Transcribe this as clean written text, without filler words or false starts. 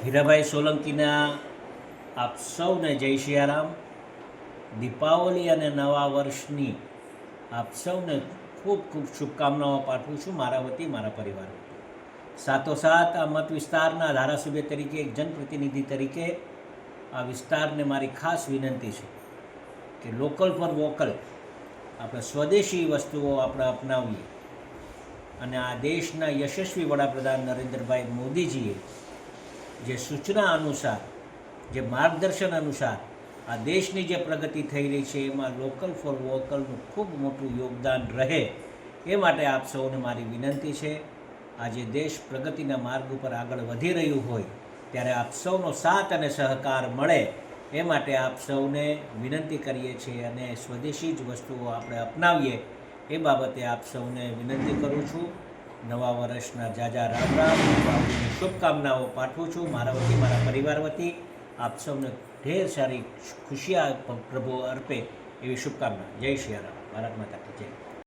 હીરાભાઈ સોલંકીના આપ સૌને જય સિયારામ. દીપાવલી અને નવા વર્ષની આપ સૌને ખૂબ ખૂબ શુભકામનાઓ પાઠવું છું મારા વતી, મારા પરિવાર વતી. સાથોસાથ આ મત વિસ્તારના ધારાસભ્ય તરીકે, એક જનપ્રતિનિધિ તરીકે આ વિસ્તારને મારી ખાસ વિનંતી છે કે લોકલ ફોર વોકલ, આપણે સ્વદેશી વસ્તુઓ આપણે અપનાવીએ. અને આ દેશના યશસ્વી વડાપ્રધાન નરેન્દ્રભાઈ મોદીજીએ જે સૂચના અનુસાર, જે માર્ગદર્શન અનુસાર આ દેશની જે પ્રગતિ થઈ રહી છે એમાં લોકલ ફોર વોકલનું ખૂબ મોટું યોગદાન રહે એ માટે આપ સૌને મારી વિનંતી છે. આજે દેશ પ્રગતિના માર્ગ ઉપર આગળ વધી રહ્યું હોય ત્યારે આપ સૌનો સાથ અને સહકાર મળે એ માટે આપ સૌને વિનંતી કરીએ છીએ અને સ્વદેશી જ વસ્તુઓ આપણે અપનાવીએ એ બાબતે આપ સૌને વિનંતી કરું છું. નવા વર્ષના જાજા રામ રામ, દીપાવલીની શુભકામનાઓ પાઠવું છું મારા વતી, મારા પરિવાર વતી. આપ સૌને ઢેર સારી ખુશિયા પ્રભુ અર્પે એવી શુભકામના. જય સિયારામ. ભારત માતા કી જય.